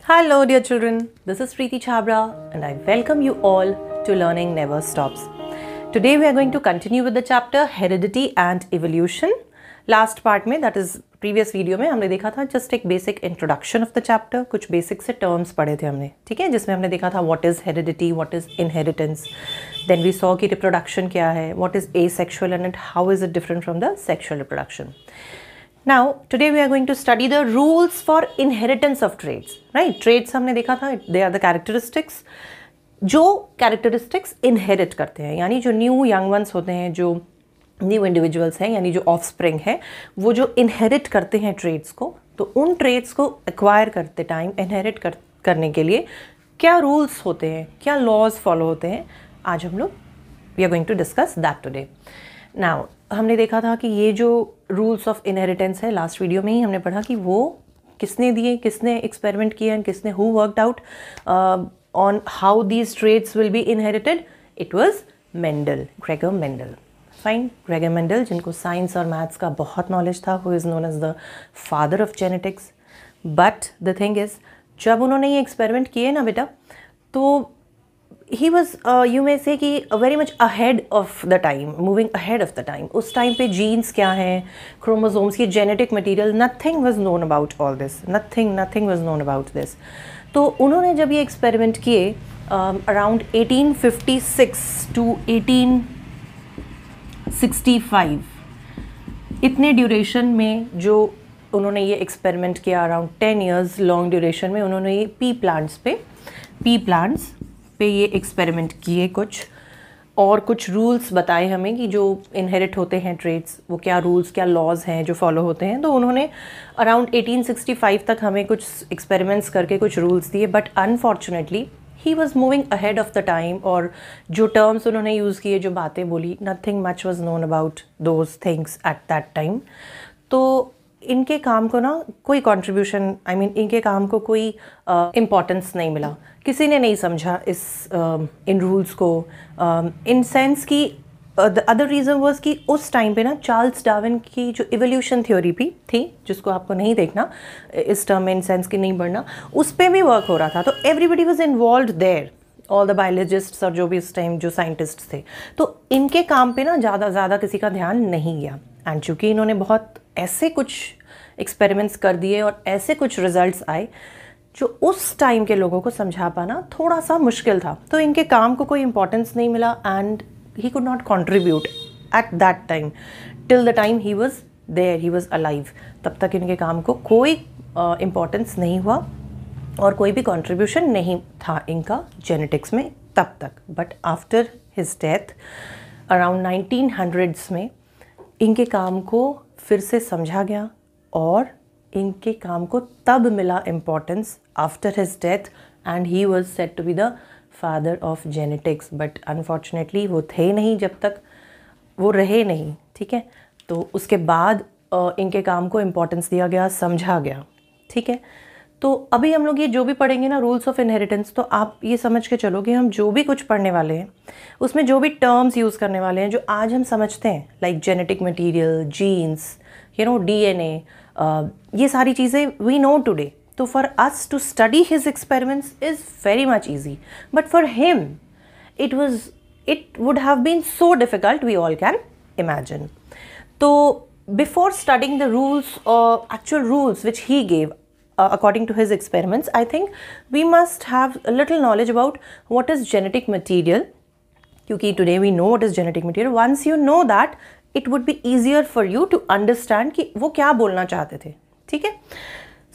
Hello, dear children. This is Preeti Chhabra, and I welcome you all to Learning Never Stops. Today, we are going to continue with the chapter Heredity and Evolution. Last part में, that is previous video में हमने देखा था just एक basic introduction of the chapter. कुछ basic से terms पढ़े थे हमने, ठीक है, जिसमें हमने देखा था what is heredity, what is inheritance. Then we saw कि reproduction क्या है, what is asexual and how is it different from the sexual reproduction. Now, today we are going to study the rules for inheritance of traits, right? Traits हमने देखा था, they are the characteristics जो characteristics inherit करते हैं, यानी जो new young ones होते हैं, जो new individuals हैं, यानी जो offspring है, वो जो inherit करते हैं traits को, तो उन traits को acquire करते time inherit करने के लिए क्या rules होते हैं, क्या laws follow होते हैं, आज हम लोग we are going to discuss that today. Now, हमने देखा था कि ये जो रूल्स ऑफ इनहेरिटेंस है, लास्ट वीडियो में ही हमने पढ़ा कि वो किसने दिए, किसने एक्सपेरिमेंट किया एंड किसने who worked out on how these traits will be inherited. It was Mendel, Gregor Mendel. Fine, Gregor Mendel जिनको साइंस और मैथ्स का बहुत नॉलेज था, who is known as the father of genetics. But the thing is, जब उन्होंने ये experiment किए ना बेटा, तो he was you may say कि very much ahead of the time, moving ahead of the time. उस टाइम पे जीन्स क्या हैं, क्रोमोसोम्स की genetic material, nothing was known about all this, nothing was known about this. तो उन्होंने जब ये एक्सपेरिमेंट किए अराउंड 1856 to 1865, इतने ड्यूरेशन में जो उन्होंने ये एक्सपेरिमेंट किया, अराउंड 10 years लॉन्ग ड्यूरेशन में उन्होंने ये पी प्लांट्स पे ये एक्सपेरिमेंट किए कुछ, और कुछ रूल्स बताए हमें कि जो इनहेरिट होते हैं ट्रेट्स, वो क्या रूल्स, क्या लॉज हैं जो फॉलो होते हैं. तो उन्होंने अराउंड 1865 तक हमें कुछ एक्सपेरिमेंट्स करके कुछ रूल्स दिए. But unfortunately he was moving ahead of the time, और जो टर्म्स उन्होंने यूज़ किए, जो बातें बोली, nothing much was known about those things at that time. तो इनके काम को ना कोई कंट्रीब्यूशन, आई मीन इनके काम को कोई इम्पोर्टेंस नहीं मिला, किसी ने नहीं समझा इस इन रूल्स को, इन सेंस कि द अदर रीज़न वाज कि उस टाइम पे ना चार्ल्स डार्विन की जो इवोल्यूशन थ्योरी भी थी, जिसको आपको नहीं देखना इस टर्म में, इन सेंस कि नहीं बढ़ना, उस पर भी वर्क हो रहा था. तो everybody was involved there, all the biologists और जो भी इस टाइम जो साइंटिस्ट थे. तो इनके काम पे ना ज़्यादा किसी का ध्यान नहीं गया. एंड चूँकि इन्होंने बहुत ऐसे कुछ एक्सपेरिमेंट्स कर दिए और ऐसे कुछ रिजल्ट्स आए जो उस टाइम के लोगों को समझा पाना थोड़ा सा मुश्किल था, तो इनके काम को कोई इंपॉर्टेंस नहीं मिला. And he could not contribute at that time till the time he was there, he was alive. तब तक इनके काम को कोई इम्पोर्टेंस नहीं हुआ और कोई भी कंट्रीब्यूशन नहीं था इनका जेनेटिक्स में तब तक. But after his death around 1900s में इनके काम को फिर से समझा गया, और इनके काम को तब मिला importance after his death, and he was said to be the father of genetics. But unfortunately वो थे नहीं, जब तक वो रहे नहीं, ठीक है. तो उसके बाद इनके काम को इम्पोर्टेंस दिया गया, समझा गया, ठीक है. तो अभी हम लोग ये जो भी पढ़ेंगे ना, रूल्स ऑफ इनहेरिटेंस, तो आप ये समझ के चलो कि हम जो भी कुछ पढ़ने वाले हैं उसमें जो भी टर्म्स यूज़ करने वाले हैं जो आज हम समझते हैं, like genetic material, genes, you know, DNA, ये सारी चीज़ें वी नो टुडे. तो for us to study his experiments is very much easy, but for him it would have been so difficult, we all can imagine. तो before studying the rules, actual rules which he gave according to his experiments, I think we must have a little knowledge about what is genetic material, क्योंकि today we know what is genetic material. Once you know that, it would be easier for you to understand कि वो क्या बोलना चाहते थे, ठीक है.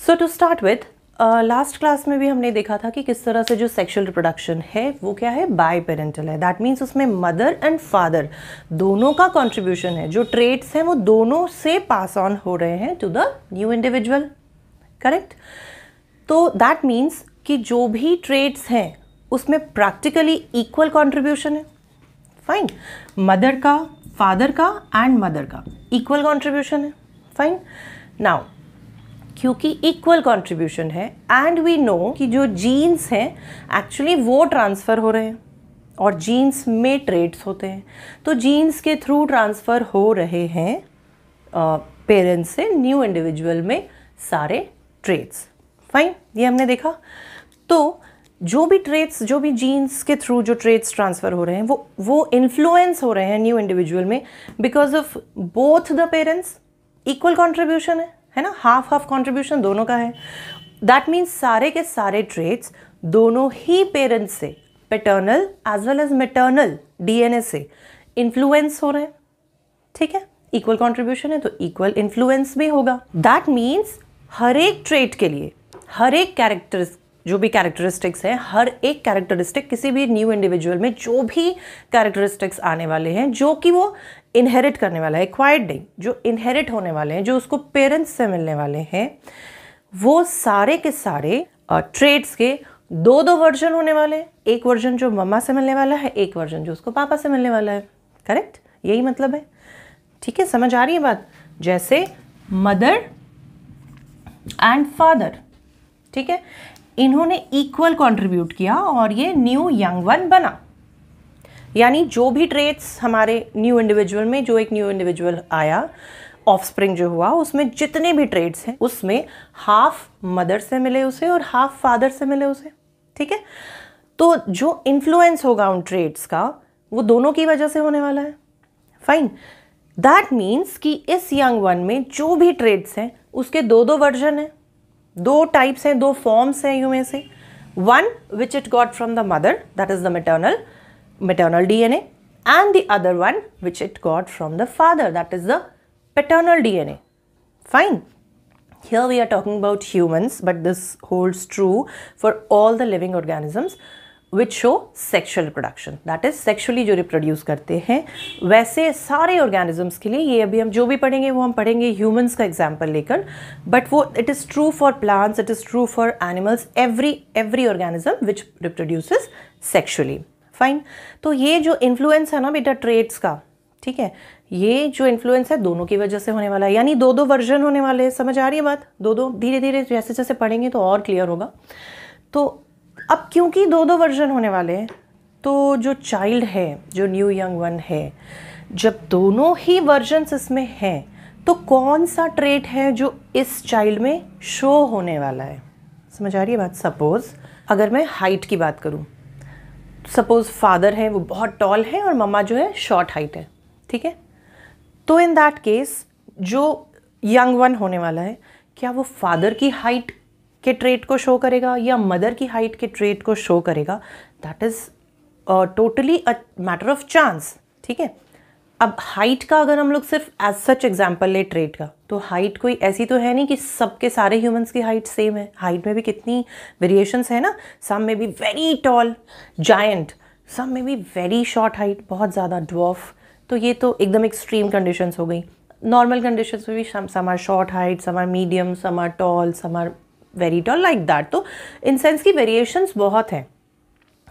So to start with, last class में भी हमने देखा था कि किस तरह से जो सेक्शुअल रिप्रोडक्शन है वो क्या है, बाई पेरेंटल है. दैट मीन्स उसमें मदर एंड फादर दोनों का कॉन्ट्रीब्यूशन है. जो ट्रेट्स हैं वो दोनों से पास ऑन हो रहे हैं to the new individual, correct. तो दैट मीन्स कि जो भी ट्रेट्स हैं उसमें प्रैक्टिकली इक्वल कंट्रीब्यूशन है. फाइन, मदर का, फादर का एंड मदर का इक्वल कंट्रीब्यूशन है. फाइन. नाउ क्योंकि इक्वल कंट्रीब्यूशन है एंड वी नो कि जो जीन्स हैं एक्चुअली वो ट्रांसफ़र हो रहे हैं, और जीन्स में ट्रेट्स होते हैं, तो जीन्स के थ्रू ट्रांसफ़र हो रहे हैं पेरेंट्स से न्यू इंडिविजुअल में सारे ट्रेट्स. फाइन, ये हमने देखा। तो जो भी ट्रेट्स, जो भी जीन्स के थ्रू जो ट्रेट्स ट्रांसफ़र हो रहे हैं वो इन्फ्लुएंस हो रहे हैं न्यू इंडिविजुअल में because of both the parents. Equal contribution है ना, हाफ हाफ कॉन्ट्रीब्यूशन दोनों का है। दैट मीन्स सारे के सारे ट्रेट्स दोनों ही पेरेंट्स से, paternal as well as maternal DNA से इन्फ्लुएंस हो रहे हैं। ठीक है, इक्वल कॉन्ट्रीब्यूशन है तो इक्वल इन्फ्लुएंस भी होगा। दैट मीन्स हर एक ट्रेट के लिए, हर एक जो भी कैरेक्टरिस्टिक्स हैं, हर एक कैरेक्टरिस्टिक किसी भी न्यू इंडिविजुअल में जो भी कैरेक्टरिस्टिक्स आने वाले हैं, जो कि वो इनहेरिट करने वाला है, एक्वायर्ड नहीं, जो इनहेरिट होने वाले हैं, जो उसको पेरेंट्स से मिलने वाले हैं, वो सारे के सारे ट्रेट्स के दो दो वर्जन होने वाले हैं। एक वर्जन जो मम्मा से मिलने वाला है, एक वर्जन जो उसको पापा से मिलने वाला है। करेक्ट, यही मतलब है। ठीक है, समझ आ रही है बात? जैसे मदर एंड फादर, ठीक है, इन्होंने इक्वल कंट्रीब्यूट किया और ये न्यू यंग वन बना। यानी जो भी ट्रेट्स हमारे न्यू इंडिविजुअल में, जो एक न्यू इंडिविजुअल आया, ऑफस्प्रिंग जो हुआ, उसमें जितने भी ट्रेट्स हैं उसमें हाफ मदर से मिले उसे और हाफ फादर से मिले उसे। ठीक है, तो जो इन्फ्लुएंस होगा उन ट्रेट्स का वो दोनों की वजह से होने वाला है। फाइन, दैट मीन्स कि इस यंग वन में जो भी ट्रेट्स हैं उसके दो दो वर्जन हैं, दो टाइप्स हैं, दो फॉर्म्स हैं यू में से। One which it got from the mother, that is the maternal DNA, and the other one which it got from the father, that is the paternal DNA. Fine. Here we are talking about humans, but this holds true for all the living organisms which show sexual reproduction. That is sexually जो reproduce करते हैं। वैसे सारे organisms के लिए, ये अभी हम जो भी पढ़ेंगे वो हम पढ़ेंगे humans का example लेकर, but वो it is true for plants, it is true for animals, every organism which reproduces sexually. Fine, तो ये जो इन्फ्लुएंस है ना बेटा ट्रेट्स का, ठीक है, ये जो इन्फ्लुएंस है दोनों की वजह से होने वाला है। यानी दो दो वर्जन होने वाले हैं। समझ आ रही है बात? दो दो, धीरे धीरे जैसे जैसे पढ़ेंगे तो और क्लियर होगा। तो अब क्योंकि दो दो वर्जन होने वाले हैं, तो जो चाइल्ड है, जो न्यू यंग वन है, जब दोनों ही वर्जन्स इसमें हैं तो कौन सा ट्रेट है जो इस चाइल्ड में शो होने वाला है? समझ आ रही है बात? सपोज अगर मैं हाइट की बात करूँ, सपोज फादर है वो बहुत टॉल है और मम्मा जो है शॉर्ट हाइट है। ठीक है, तो इन दैट केस जो यंग वन होने वाला है, क्या वो फादर की हाइट के ट्रेट को शो करेगा या मदर की हाइट के ट्रेट को शो करेगा? That is totally a matter of chance. ठीक है, अब हाइट का अगर हम लोग सिर्फ एज सच एग्जाम्पल ले ट्रेट का, तो हाइट कोई ऐसी तो है नहीं कि सबके सारे ह्यूमंस की हाइट सेम है। हाइट में भी कितनी वेरिएशंस है ना। सम में भी वेरी टॉल जायंट, सम में भी वेरी शॉर्ट हाइट, बहुत ज़्यादा ड्वार्फ। तो ये तो एकदम एक्सट्रीम कंडीशंस हो गई। नॉर्मल कंडीशंस में भी some are short height, some are medium, some are tall, some are very tall, like that. तो इन सेंस की वेरिएशंस बहुत हैं,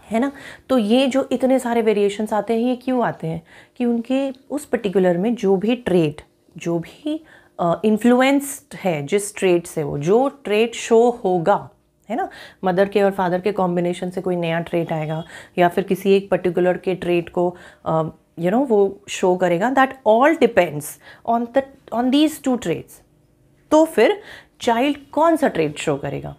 है ना। तो ये जो इतने सारे वेरिएशंस आते हैं, ये क्यों आते हैं? कि उनके उस पर्टिकुलर में जो भी ट्रेट, जो भी इन्फ्लुएंस्ड है जिस ट्रेट से, वो जो ट्रेट शो होगा, है ना, मदर के और फादर के कॉम्बिनेशन से कोई नया ट्रेट आएगा या फिर किसी एक पर्टिकुलर के ट्रेट को वो शो करेगा। That all depends on these two traits. तो फिर चाइल्ड कौन सा ट्रेट शो करेगा?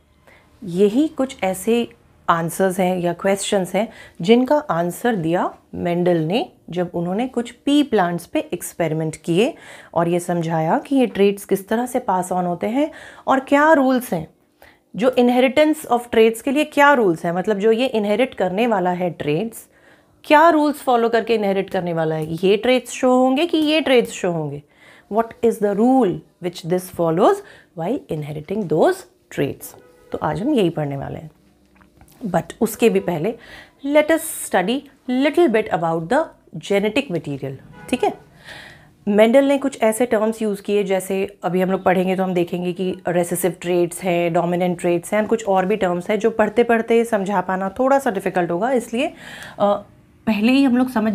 यही कुछ ऐसे आंसर्स हैं या क्वेश्चंस हैं जिनका आंसर दिया मेंडल ने जब उन्होंने कुछ पी प्लांट्स पे एक्सपेरिमेंट किए और ये समझाया कि ये ट्रेट्स किस तरह से पास ऑन होते हैं और क्या रूल्स हैं। जो इनहेरिटेंस ऑफ ट्रेट्स के लिए क्या रूल्स हैं, मतलब जो ये इनहेरिट करने वाला है ट्रेट्स, क्या रूल्स फॉलो करके इनहेरिट करने वाला है? ये ट्रेट्स शो होंगे कि ये ट्रेट्स शो होंगे? What is the rule which this follows while inheriting those traits? तो आज हम यही पढ़ने वाले हैं। बट उसके भी पहले let us study little bit about the genetic material. ठीक है, मेंडल ने कुछ ऐसे टर्म्स यूज़ किए, जैसे अभी हम लोग पढ़ेंगे तो हम देखेंगे कि रेसेसिव ट्रेट्स हैं, डोमिनेंट ट्रेट्स हैं, कुछ और भी टर्म्स हैं जो पढ़ते पढ़ते समझा पाना थोड़ा सा डिफ़िकल्ट होगा। इसलिए पहले ही हम लोग समझ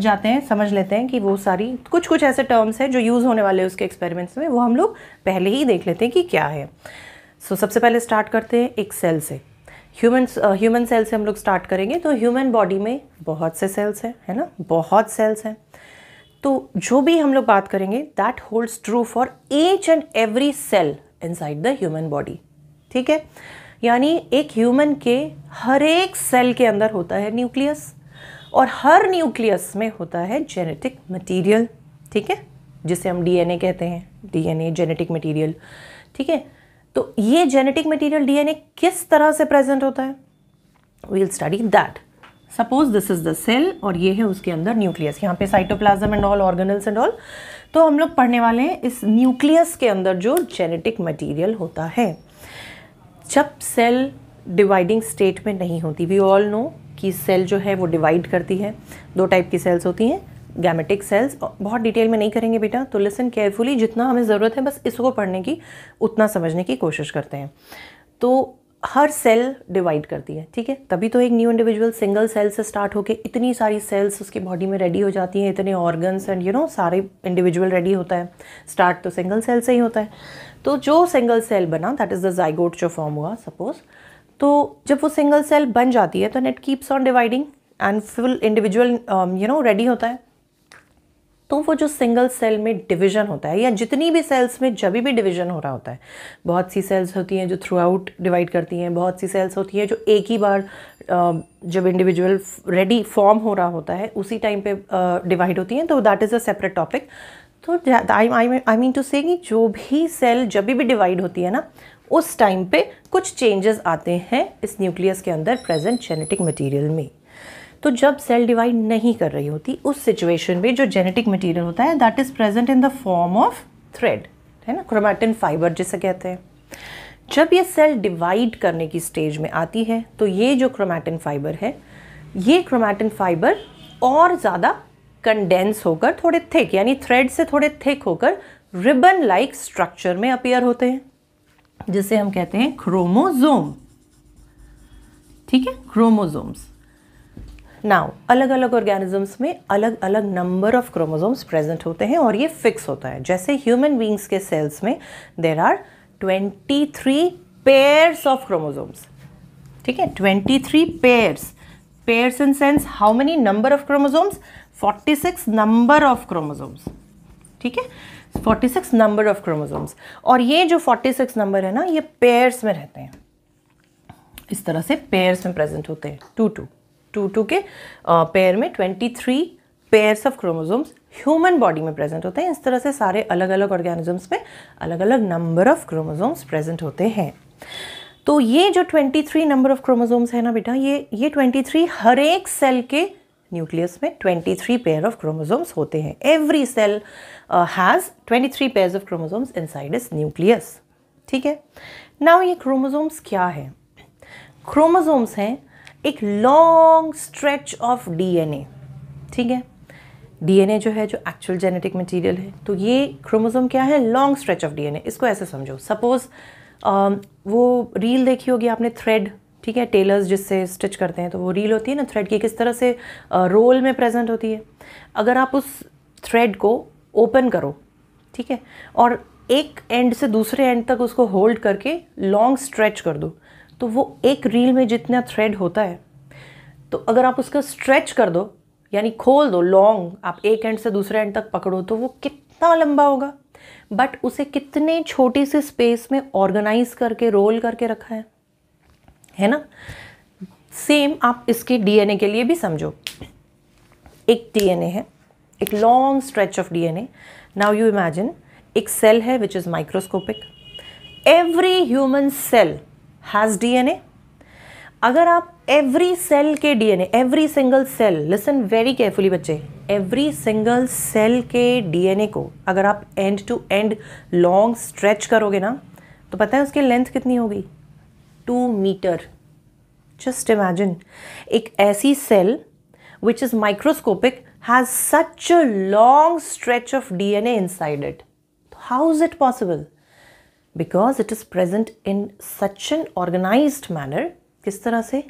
लेते हैं कि वो सारी कुछ ऐसे टर्म्स हैं जो यूज़ होने वाले हैं उसके एक्सपेरिमेंट्स में, वो हम लोग पहले ही देख लेते हैं कि क्या है। सो सबसे पहले स्टार्ट करते हैं एक सेल से। ह्यूमन सेल से हम लोग स्टार्ट करेंगे। तो ह्यूमन बॉडी में बहुत से सेल्स हैं, है ना, बहुत सेल्स हैं। तो जो भी हम लोग बात करेंगे that holds true for each and every cell inside the human body. ठीक है, यानी एक ह्यूमन के हर एक सेल के अंदर होता है न्यूक्लियस, और हर न्यूक्लियस में होता है जेनेटिक मटेरियल, ठीक है, जिसे हम डीएनए कहते हैं, डीएनए जेनेटिक मटेरियल, ठीक है। तो ये जेनेटिक मटेरियल डीएनए किस तरह से प्रेजेंट होता है, we will study that. Suppose this is the cell और ये है उसके अंदर न्यूक्लियस, यहाँ पे cytoplasm and all, organelles and all. तो हम लोग पढ़ने वाले हैं इस न्यूक्लियस के अंदर जो जेनेटिक मटेरियल होता है। जब सेल डिवाइडिंग स्टेट में नहीं होती, वी ऑल नो कि सेल जो है वो डिवाइड करती है, दो टाइप की सेल्स होती हैं, गैमेटिक सेल्स, बहुत डिटेल में नहीं करेंगे बेटा, तो लिसन केयरफुली, जितना हमें ज़रूरत है बस इसको पढ़ने की उतना समझने की कोशिश करते हैं। तो हर सेल डिवाइड करती है, ठीक है, तभी तो एक न्यू इंडिविजुअल सिंगल सेल से स्टार्ट होके इतनी सारी सेल्स उसकी बॉडी में रेडी हो जाती हैं, इतने ऑर्गन्स एंड सारे इंडिविजुअल रेडी होता है। स्टार्ट तो सिंगल सेल से ही होता है। तो जो सिंगल सेल बना, दैट इज़ द जाइगोट जो फॉर्म हुआ सपोज, तो जब वो सिंगल सेल बन जाती है तो it keeps on dividing and full individual ready होता है। तो वो जो सिंगल सेल में डिवीजन होता है, या जितनी भी सेल्स में जब भी डिवीजन हो रहा होता है, बहुत सी सेल्स होती हैं जो थ्रू आउट डिवाइड करती हैं, बहुत सी सेल्स होती हैं जो एक ही बार जब इंडिविजुअल रेडी फॉर्म हो रहा होता है उसी टाइम पे डिवाइड होती हैं, तो that is a separate topic. तो आई मीन टू से कि जो भी सेल जब भी डिवाइड होती है ना, उस टाइम पे कुछ चेंजेस आते हैं इस न्यूक्लियस के अंदर प्रेजेंट जेनेटिक मटेरियल में। तो जब सेल डिवाइड नहीं कर रही होती, उस सिचुएशन में जो जेनेटिक मटेरियल होता है that is present in the form of thread, है ना, क्रोमैटिन फाइबर जिसे कहते हैं। जब ये सेल डिवाइड करने की स्टेज में आती है तो ये जो क्रोमैटिन फाइबर है, ये क्रोमैटिन फाइबर और ज़्यादा कंडेंस होकर थोड़े थिक, यानी थ्रेड से थोड़े थिक होकर रिबन लाइक स्ट्रक्चर में अपीयर होते हैं, जिसे हम कहते हैं क्रोमोजोम, ठीक है, क्रोमोजोम्स। नाउ अलग अलग ऑर्गेनिजम्स में अलग अलग नंबर ऑफ क्रोमोजोम्स प्रेजेंट होते हैं और ये फिक्स होता है। जैसे ह्यूमन बींग्स के सेल्स में there are 23 pairs of chromosomes, ठीक है, 23 pairs in sense how many number of chromosomes, 46 number of chromosomes, ठीक है, 46 नंबर ऑफ क्रोमोजोम्स। और ये जो 46 नंबर है ना, ये पेयर्स में रहते हैं, इस तरह से पेयर्स में प्रेजेंट होते हैं, टू के पेयर में 23 pairs of chromosomes human body में प्रेजेंट होते हैं। इस तरह से सारे अलग अलग ऑर्गेनिजम्स में अलग अलग नंबर ऑफ क्रोमोजोम्स प्रेजेंट होते हैं। तो ये जो 23 नंबर ऑफ क्रोमोजोम्स है ना बेटा, ये 23 हर एक सेल के न्यूक्लियस में 23 पेयर ऑफ क्रोमोजोम्स होते हैं। Every cell has 23 pairs of chromosomes inside its nucleus, ठीक है। नाउ ये क्रोमोजोम्स क्या है? क्रोमोजोम्स हैं एक लॉन्ग स्ट्रेच ऑफ डीएनए, ठीक है। डीएनए जो है, जो एक्चुअल जेनेटिक मटेरियल है, तो ये क्रोमोसोम क्या है? Long stretch of DNA. इसको ऐसे समझो, सपोज वो रील देखी होगी आपने, थ्रेड, ठीक है, टेलर्स जिससे स्टिच करते हैं, तो वो रील होती है ना थ्रेड की, किस तरह से रोल में प्रेजेंट होती है। अगर आप उस थ्रेड को ओपन करो, ठीक है, और एक एंड से दूसरे एंड तक उसको होल्ड करके लॉन्ग स्ट्रेच कर दो, तो वो एक रील में जितना थ्रेड होता है, तो अगर आप उसका स्ट्रेच कर दो, यानी खोल दो लॉन्ग, आप एक एंड से दूसरे एंड तक पकड़ो, तो वो कितना लंबा होगा, बट उसे कितने छोटी सी स्पेस में ऑर्गेनाइज करके रोल करके रखा है ना। सेम आप इसके डीएनए के लिए भी समझो। एक डीएनए है, एक long stretch of DNA. Now you imagine एक सेल है which is microscopic. Every human cell has DNA. अगर आप एवरी सेल के DNA, every single cell, listen very carefully बच्चे, एवरी सिंगल सेल के डीएनए को अगर आप end to end long stretch करोगे ना, तो पता है उसकी लेंथ कितनी होगी? 2 मीटर। जस्ट इमेजिन, एक ऐसी cell which is microscopic has such a long stretch of DNA inside it. How is it possible? Because it is present in such an organized manner. किस तरह से?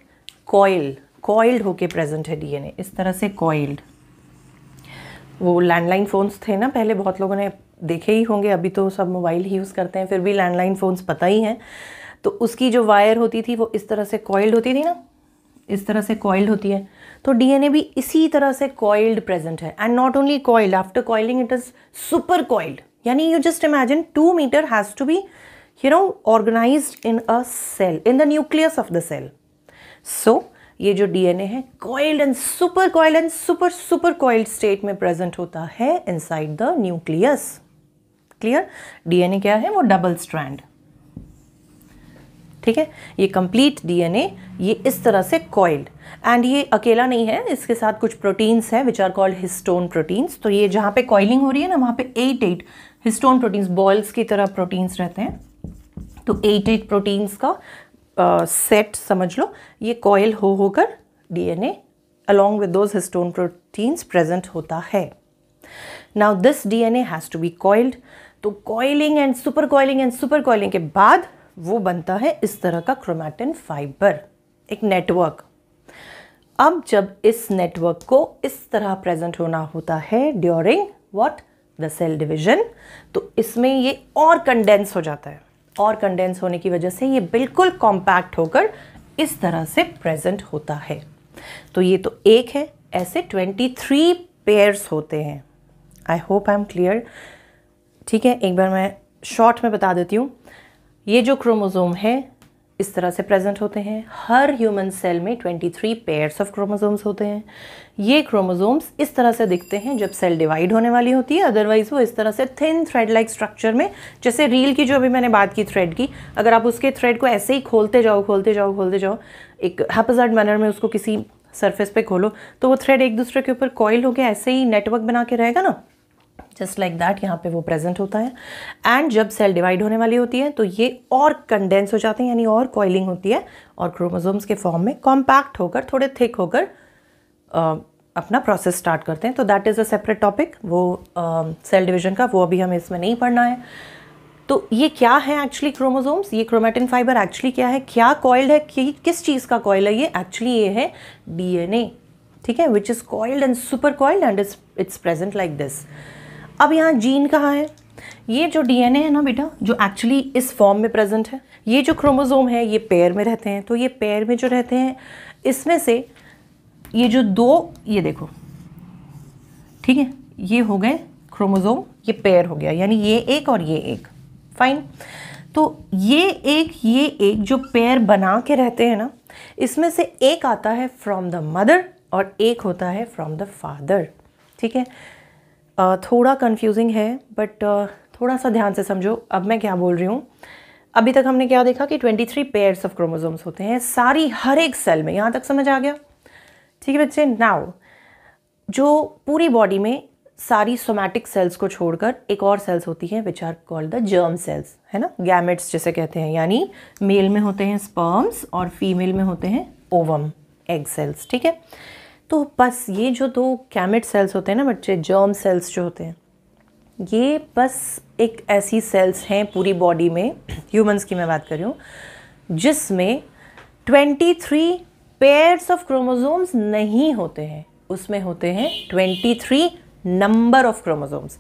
कॉइल्ड होके present है DNA, इस तरह से कॉइल्ड। वो लैंडलाइन फ़ोन्स थे ना पहले, बहुत लोगों ने देखे ही होंगे, अभी तो सब मोबाइल ही यूज़ करते हैं, फिर भी लैंडलाइन फ़ोन्स पता ही हैं। तो उसकी जो वायर होती थी वो इस तरह से कॉइल्ड होती थी ना, इस तरह से कॉइल्ड होती है। तो डीएनए भी इसी तरह से कॉइल्ड प्रेजेंट है, and not only coiled, after coiling it is super coiled. यानी you just imagine 2 metre has to be organised in a cell, in the nucleus of the cell. So ये जो DNA है coiled and super coiled state में present होता है inside the nucleus. Clear? DNA क्या है? वो डबल स्ट्रैंड. ठीक है, ये कंप्लीट डीएनए ये इस तरह से कॉइल्ड, एंड ये अकेला नहीं है, इसके साथ कुछ प्रोटीन्स हैं which are called histone proteins. तो ये जहाँ पे कॉइलिंग हो रही है ना, वहाँ पे 8 हिस्टोन प्रोटीन्स, बॉल्स की तरह प्रोटीन्स रहते हैं. तो 8 प्रोटीन्स का सेट समझ लो, ये कॉइल होकर DNA along with those histone proteins present होता है. Now this DNA has to be coiled. तो कॉइलिंग एंड सुपर कॉइलिंग के बाद वो बनता है इस तरह का क्रोमैटिन फाइबर, एक नेटवर्क. अब जब इस नेटवर्क को इस तरह प्रेजेंट होना होता है during what? The cell division, तो इसमें ये और कंडेंस हो जाता है, और कंडेंस होने की वजह से ये बिल्कुल कॉम्पैक्ट होकर इस तरह से प्रेजेंट होता है. तो ये तो एक है, ऐसे 23 पेयर्स होते हैं. I hope I am clear. ठीक है, एक बार मैं शॉर्ट में बता देती हूँ. ये जो क्रोमोसोम है इस तरह से प्रेजेंट होते हैं. हर ह्यूमन सेल में 23 पेयर्स ऑफ क्रोमोसोम्स होते हैं. ये क्रोमोसोम्स इस तरह से दिखते हैं जब सेल डिवाइड होने वाली होती है, अदरवाइज वो इस तरह से थिन थ्रेड लाइक स्ट्रक्चर में, जैसे रील की जो अभी मैंने बात की थ्रेड की, अगर आप उसके थ्रेड को ऐसे ही खोलते जाओ एक हैप्पीजार्ड मैनर में उसको किसी सरफेस पे खोलो, तो वो थ्रेड एक दूसरे के ऊपर कॉइल होकर ऐसे ही नेटवर्क बना के रहेगा ना, जस्ट लाइक दैट यहाँ पे वो प्रेजेंट होता है. एंड जब सेल डिवाइड होने वाली होती है तो ये और कंडेंस हो जाते हैं, यानी और कॉइलिंग होती है, और क्रोमोसोम्स के फॉर्म में कॉम्पैक्ट होकर, थोड़े थिक होकर अपना प्रोसेस स्टार्ट करते हैं. तो that is a separate topic, वो सेल डिवीजन का, वो अभी हमें इसमें नहीं पढ़ना है. तो ये क्या है एक्चुअली क्रोमोसोम्स? ये क्रोमैटिन फाइबर एक्चुअली क्या है, क्या कॉइल्ड है, किस चीज़ का कॉइल है ये? एक्चुअली ये है डीएनए. ठीक है, which is coiled and super coiled and it's present like this. अब यहाँ जीन कहाँ है? ये जो डीएनए है ना बेटा, जो एक्चुअली इस फॉर्म में प्रेजेंट है, ये जो क्रोमोसोम है ये पेयर में रहते हैं. तो ये पेयर में जो रहते हैं, इसमें से ये जो दो, ये देखो, ठीक है, ये हो गए क्रोमोसोम, ये पेयर हो गया, यानी ये एक और ये एक. फाइन. तो ये एक जो पेयर बना के रहते हैं ना, इसमें से एक आता है फ्रॉम द मदर और एक होता है फ्रॉम द फादर. ठीक है, थोड़ा कंफ्यूजिंग है, बट थोड़ा सा ध्यान से समझो अब मैं क्या बोल रही हूँ. अभी तक हमने क्या देखा कि 23 पेयर्स ऑफ क्रोमोसोम्स होते हैं सारी, हर एक सेल में. यहाँ तक समझ आ गया? ठीक है बच्चे. नाउ जो पूरी बॉडी में सारी सोमैटिक सेल्स को छोड़कर एक और सेल्स होती हैं which are called the germ cells, है ना, गैमेट्स जिसे कहते हैं, यानी मेल में होते हैं स्पर्म्स और फीमेल में होते हैं ओवम, एग सेल्स. ठीक है, तो बस ये जो दो गैमेट सेल्स होते हैं ना बच्चे, जर्म सेल्स जो होते हैं, ये बस एक ऐसी सेल्स हैं पूरी बॉडी में, ह्यूमंस की मैं बात कर रही हूँ, जिसमें 23 पेयर्स ऑफ क्रोमोसोम्स नहीं होते हैं. उसमें होते हैं 23 नंबर ऑफ क्रोमोसोम्स.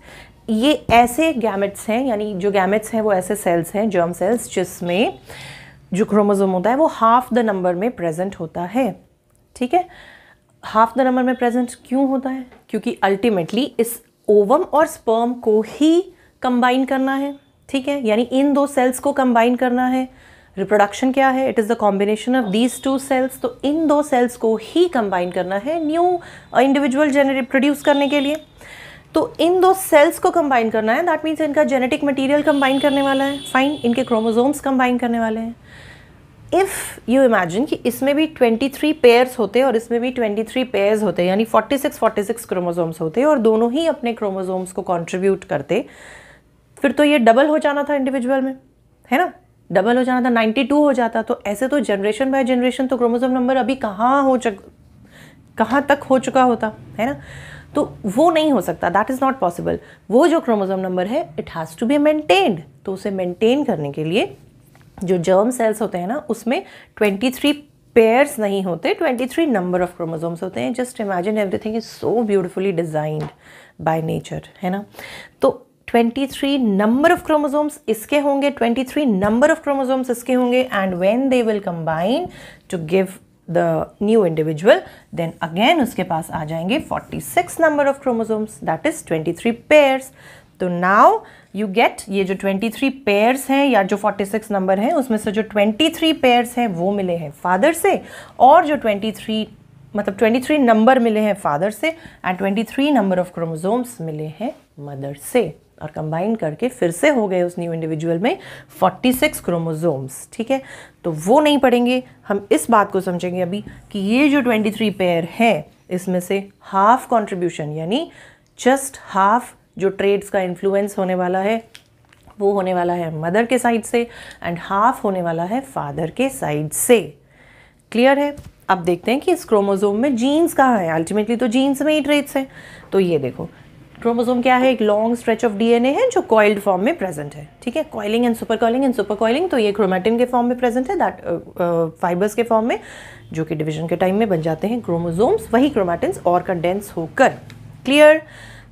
ये ऐसे गैमेट्स हैं, यानी जो गैमेट्स हैं वो ऐसे सेल्स हैं, जर्म सेल्स, जिसमें जो क्रोमोसोम होता है वो हाफ द नंबर में प्रेजेंट होता है. ठीक है, हाफ द नंबर में प्रेजेंट क्यों होता है? क्योंकि अल्टीमेटली इस ओवम और स्पर्म को ही कंबाइन करना है. ठीक है, यानी इन दो सेल्स को कंबाइन करना है. रिप्रोडक्शन क्या है? It is the combination of these two cells. तो इन दो सेल्स को ही कंबाइन करना है न्यू इंडिविजुअल जेनेटिक प्रोड्यूस करने के लिए. तो इन दो सेल्स को कंबाइन करना है, दैट मीन्स इनका जेनेटिक मटेरियल कंबाइन करने वाला है. फाइन, इनके क्रोमोसोम्स कंबाइन करने वाले हैं. इफ़ यू इमेजिन कि इसमें भी 23 पेयर्स होते और इसमें भी 23 पेयर्स होते, यानी 46 क्रोमोसोम्स होते और दोनों ही अपने क्रोमोसोम्स को कंट्रीब्यूट करते, फिर तो ये डबल हो जाना था इंडिविजुअल में, है ना, डबल हो जाना था, 92 हो जाता. तो ऐसे तो जनरेशन बाय जनरेशन तो क्रोमोसोम नंबर अभी कहाँ तक हो चुका होता है ना. तो वो नहीं हो सकता, दैट इज़ नॉट पॉसिबल. वो जो क्रोमोसोम नंबर है it has to be maintained. तो उसे मेंटेन करने के लिए जो जर्म सेल्स होते हैं ना, उसमें 23 पेयर्स नहीं होते, 23 नंबर ऑफ क्रोमोसोम्स होते हैं. Just imagine, everything is so beautifully designed by nature, है ना. तो 23 नंबर ऑफ क्रोमोसोम्स इसके होंगे, 23 नंबर ऑफ क्रोमोसोम्स इसके होंगे, and when they will combine to give the new individual, then again उसके पास आ जाएंगे 46 number of chromosomes, that is 23 pairs. तो तो नाउ यू गेट ये जो 23 पेयर्स हैं या जो 46 नंबर हैं उसमें से जो 23 पेयर्स हैं वो मिले हैं फादर से, और जो 23 नंबर मिले हैं फादर से एंड 23 नंबर ऑफ क्रोमोसोम्स मिले हैं मदर से, और कंबाइन करके फिर से हो गए उस न्यू इंडिविजुअल में 46 क्रोमोसोम्स। ठीक है, तो वो नहीं पढ़ेंगे, हम इस बात को समझेंगे अभी कि ये जो 23 पेयर है इसमें से हाफ कंट्रीब्यूशन यानी जस्ट हाफ जो ट्रेड्स का इन्फ्लुएंस होने वाला है वो होने वाला है मदर के साइड से एंड हाफ होने वाला है फादर के साइड से। क्लियर है? अब देखते हैं कि इस क्रोमोसोम में जीन्स कहाँ है। अल्टीमेटली तो जीन्स में ही ट्रेड्स हैं। तो ये देखो क्रोमोसोम क्या है, एक लॉन्ग स्ट्रेच ऑफ डीएनए है जो कॉइल्ड फॉर्म में प्रेजेंट है। ठीक है, कॉइलिंग एंड सुपर कॉइलिंग तो ये क्रोमैटिन के फॉर्म में प्रेजेंट है, दैट फाइबर्स के फॉर्म में जो कि डिवीजन के टाइम में बन जाते हैं क्रोमोसोम्स, वही क्रोमैटिन्स और कंडेंस होकर। क्लियर?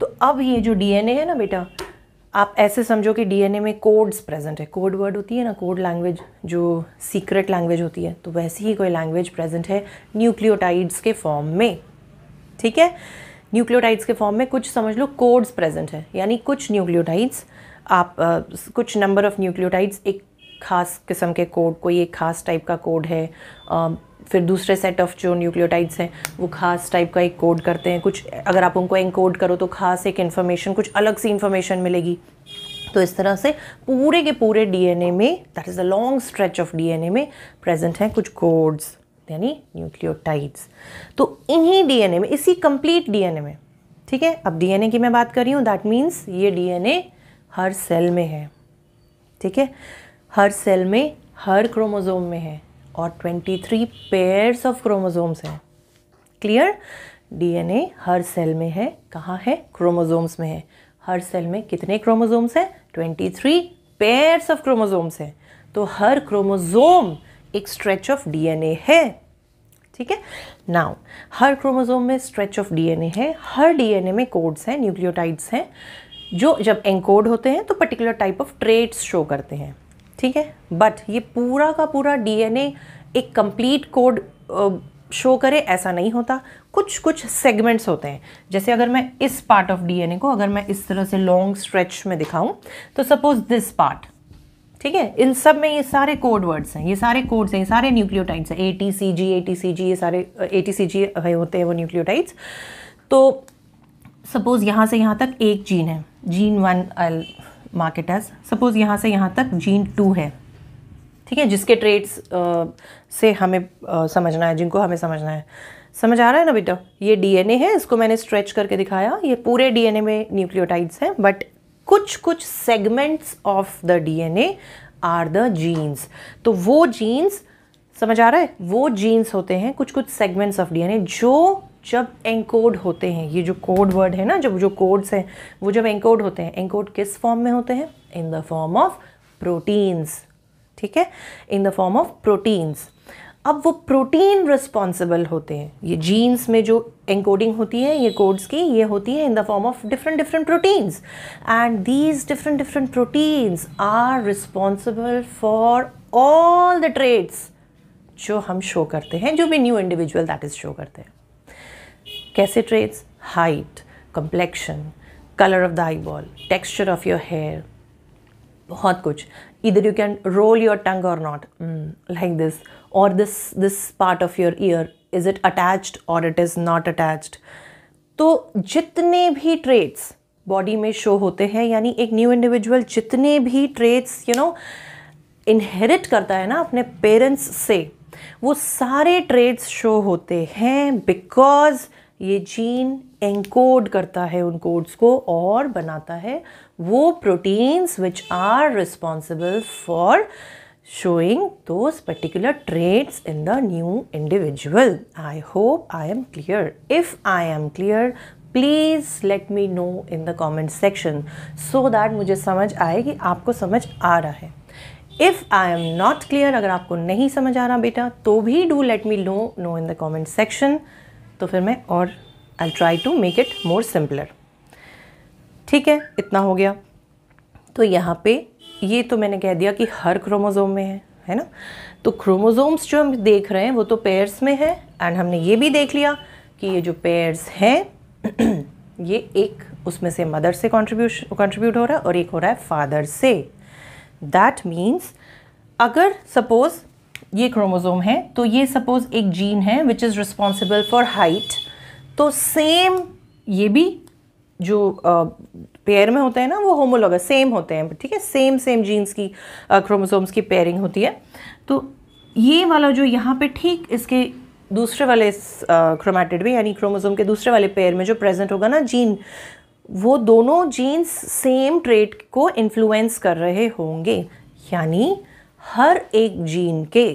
तो अब ये जो डीएनए है ना बेटा, आप ऐसे समझो कि डीएनए में कोड्स प्रेजेंट है। कोड वर्ड होती है ना, कोड लैंग्वेज जो सीक्रेट लैंग्वेज होती है, तो वैसी ही कोई लैंग्वेज प्रेजेंट है न्यूक्लियोटाइड्स के फॉर्म में। ठीक है, न्यूक्लियोटाइड्स के फॉर्म में कुछ समझ लो कोड्स प्रेजेंट है, यानी कुछ न्यूक्लियोटाइड्स आप कुछ नंबर ऑफ न्यूक्लियोटाइड्स एक खास किस्म के कोड, कोई एक खास टाइप का कोड है, फिर दूसरे सेट ऑफ जो न्यूक्लियोटाइड्स हैं वो खास टाइप का एक कोड करते हैं। कुछ अगर आप उनको एनकोड करो तो खास एक इन्फॉर्मेशन, कुछ अलग सी इन्फॉर्मेशन मिलेगी। तो इस तरह से पूरे के पूरे डीएनए में, that is a long stretch of DNA में प्रेजेंट हैं कुछ कोड्स यानी न्यूक्लियोटाइड्स। तो इन्हीं डीएनए में, इसी कंप्लीट डीएनए में, ठीक है, अब डीएनए की मैं बात कर रही हूँ, दैट मीन्स ये डीएनए हर सेल में है। ठीक है, हर सेल में, हर क्रोमोसोम में है, और 23 पेयर्स ऑफ क्रोमोसोम्स हैं। क्लियर? डीएनए हर सेल में है, कहाँ है? क्रोमोसोम्स में है। हर सेल में कितने क्रोमोसोम्स हैं? 23 पेयर्स ऑफ क्रोमोसोम्स हैं। तो हर क्रोमोसोम एक स्ट्रेच ऑफ डीएनए है। ठीक है, नाउ हर क्रोमोसोम में स्ट्रेच ऑफ डीएनए है, हर डीएनए में कोड्स हैं, न्यूक्लियोटाइड्स हैं, जो जब एनकोड होते हैं तो particular type of traits show करते हैं। ठीक है, बट ये पूरा का पूरा डीएनए एक कंप्लीट कोड शो करे ऐसा नहीं होता। कुछ कुछ सेगमेंट्स होते हैं। जैसे अगर मैं इस पार्ट ऑफ डीएनए को अगर मैं इस तरह से लॉन्ग स्ट्रेच में दिखाऊं, तो सपोज दिस पार्ट, ठीक है, इन सब में ये सारे कोड वर्ड्स हैं, ये सारे कोड्स हैं, ये सारे न्यूक्लियोटाइड्स हैं, ATCG, ये सारे ATCG होते हैं वो न्यूक्लियोटाइड्स। तो सपोज यहाँ से यहाँ तक एक जीन है, gene 1 I mark it as, suppose यहाँ से यहाँ तक जीन 2 है। ठीक है, जिसके ट्रेट्स से हमें समझना है, जिनको हमें समझना है। समझ आ रहा है ना बेटा? ये डीएनए है, इसको मैंने स्ट्रेच करके दिखाया, ये पूरे डीएनए में न्यूक्लियोटाइड्स हैं, बट कुछ कुछ segments of the DNA are the genes. तो वो जीन्स, समझ आ रहा है, वो जीन्स होते हैं कुछ कुछ सेगमेंट्स ऑफ डीएनए जो जब एनकोड होते हैं, ये जो कोड वर्ड है ना, जब जो कोड्स हैं वो जब एनकोड होते हैं, एनकोड किस फॉर्म में होते हैं? इन द फॉर्म ऑफ प्रोटीन्स। ठीक है, in the form of proteins. अब वो प्रोटीन रिस्पॉन्सिबल होते हैं, ये जीन्स में जो एनकोडिंग होती है ये कोड्स की, ये होती है in the form of different proteins, and these different proteins are responsible for all the traits जो हम शो करते हैं, जो भी new individual that is show करते हैं। कैसे traits? Height, complexion, colour of the eye ball, texture of your hair, बहुत कुछ। Either you can roll your tongue or not, like this, or this part of your ear, is it attached or it is not attached? तो जितने भी traits body में show होते हैं, यानी एक न्यू इंडिविजुअल जितने भी traits इनहेरिट करता है ना अपने पेरेंट्स से, वो सारे traits शो होते हैं बिकॉज ये जीन एनकोड करता है उन कोड्स को और बनाता है वो proteins which are responsible for showing those particular traits in the new individual. I hope I am clear. If I am clear, please let me know in the comment section so that मुझे समझ आए कि आपको समझ आ रहा है. If I am not clear, अगर आपको नहीं समझ आ रहा बेटा, तो भी do let me know in the comment section. तो फिर मैं और I'll try to make it more simpler. ठीक है, इतना हो गया. तो यहाँ पे ये तो मैंने कह दिया कि हर क्रोमोसोम में है ना. तो क्रोमोसोम्स जो हम देख रहे हैं वो तो पेयर्स में है, एंड हमने ये भी देख लिया कि ये जो पेयर्स हैं ये एक उसमें से मदर से कंट्रीब्यूट हो रहा है और एक हो रहा है फादर से। दैट मीन्स अगर सपोज ये क्रोमोसोम है तो ये सपोज एक जीन है which is responsible for height, तो सेम ये भी जो पेयर में होते हैं ना वो होमोलॉगस सेम होते हैं, ठीक है, सेम जीन्स की क्रोमोसोम्स की पेयरिंग होती है। तो ये वाला जो यहाँ पे ठीक इसके दूसरे वाले क्रोमैटिड में यानी क्रोमोसोम के दूसरे वाले पेयर में जो प्रेजेंट होगा ना जीन, वो दोनों जीन्स सेम ट्रेट को इन्फ्लुएंस कर रहे होंगे। यानी हर एक जीन के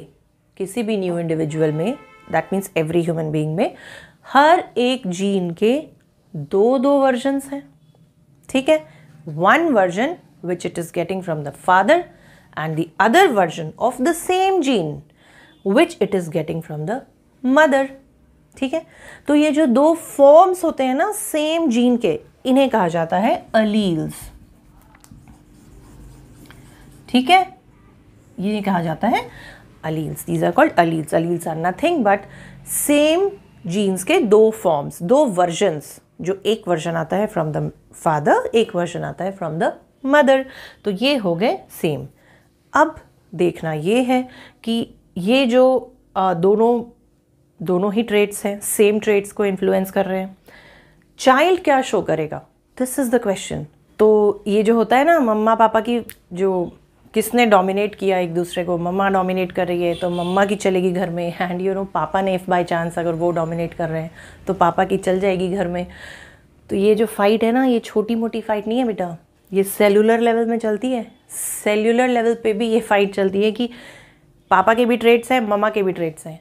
किसी भी न्यू इंडिविजुअल में, that means every human being में, हर एक जीन के दो वर्जन्स हैं, ठीक है। One version which it is getting from the father and the other version of the same gene which it is getting from the mother, ठीक है। तो ये जो दो फॉर्म्स होते हैं ना सेम जीन के, इन्हें कहा जाता है अलील्स, ठीक है, ये कहा जाता है alleles. These are called alleles. Alleles are nothing but same genes के दो फॉर्म्स, दो वर्जन्स, जो एक वर्जन आता है फ्रॉम द फादर, एक वर्जन आता है फ्रॉम द मदर, तो ये हो गए सेम। अब देखना ये है कि ये जो दोनों ही ट्रेट्स हैं, सेम ट्रेट्स को इन्फ्लुएंस कर रहे हैं, चाइल्ड क्या शो करेगा, दिस इज द क्वेश्चन। तो ये जो होता है ना मम्मा पापा की, जो किसने डोमिनेट किया एक दूसरे को, मम्मा डोमिनेट कर रही है तो मम्मा की चलेगी घर में, एंड यू नो पापा ने इफ़ बाय चांस अगर वो डोमिनेट कर रहे हैं तो पापा की चल जाएगी घर में। तो ये जो फाइट है ना, ये छोटी मोटी फाइट नहीं है बेटा, ये सेलुलर लेवल में चलती है। सेलुलर लेवल पे भी ये फाइट चलती है कि पापा के भी ट्रेट्स हैं, मम्मा के भी ट्रेट्स हैं,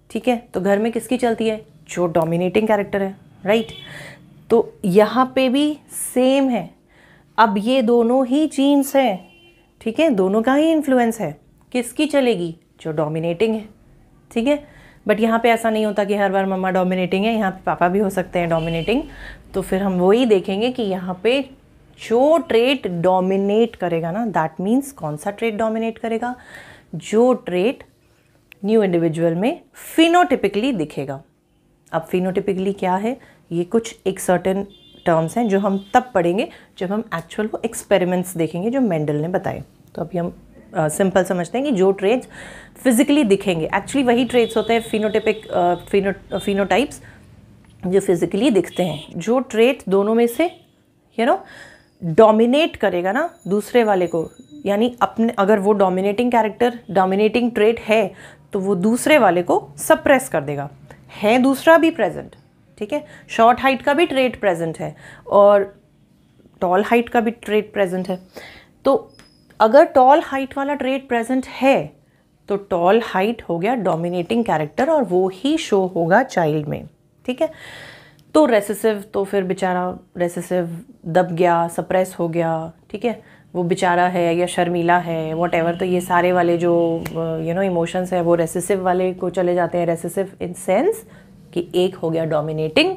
ठीक है। तो घर में किसकी चलती है, जो डोमिनेटिंग कैरेक्टर है, राइट। तो यहाँ पे भी सेम है। अब ये दोनों ही जीन्स हैं, ठीक है, दोनों का ही इन्फ्लुएंस है, किसकी चलेगी, जो डोमिनेटिंग है, ठीक है। बट यहाँ पे ऐसा नहीं होता कि हर बार मम्मा डोमिनेटिंग है, यहाँ पे पापा भी हो सकते हैं डोमिनेटिंग। तो फिर हम वही देखेंगे कि यहाँ पे जो ट्रेट डोमिनेट करेगा ना, दैट मीन्स कौन सा ट्रेट डोमिनेट करेगा, जो ट्रेट न्यू इंडिविजुअल में फिनोटिपिकली दिखेगा। अब फिनोटिपिकली क्या है, ये कुछ एक सर्टेन टर्म्स हैं जो हम तब पढ़ेंगे जब हम एक्चुअल वो एक्सपेरिमेंट्स देखेंगे जो मेंडल ने बताए। तो अभी हम सिंपल समझते हैं कि जो ट्रेट्स फिजिकली दिखेंगे, एक्चुअली वही ट्रेट्स होते हैं फिनोटिपिक फिनोटाइप्स जो फिजिकली दिखते हैं। जो ट्रेट दोनों में से डोमिनेट करेगा ना दूसरे वाले को, यानी अपने अगर वो डोमिनेटिंग कैरेक्टर डोमिनेटिंग ट्रेट है तो वो दूसरे वाले को सप्रेस कर देगा। है दूसरा भी प्रेजेंट, ठीक है, शॉर्ट हाइट का भी ट्रेट प्रेजेंट है और टॉल हाइट का भी ट्रेट प्रेजेंट है। तो अगर टॉल हाइट वाला ट्रेट प्रेजेंट है तो टॉल हाइट हो गया डोमिनेटिंग कैरेक्टर और वो ही शो होगा चाइल्ड में, ठीक है। तो रेसेसिव, तो फिर बेचारा रेसेसिव दब गया, सप्रेस हो गया, ठीक है, वो बेचारा है या शर्मीला है, व्हाटएवर। तो ये सारे वाले जो इमोशंस है वो रेसेसिव वाले को चले जाते हैं। रेसेसिव इन सेंस कि एक हो गया डोमिनेटिंग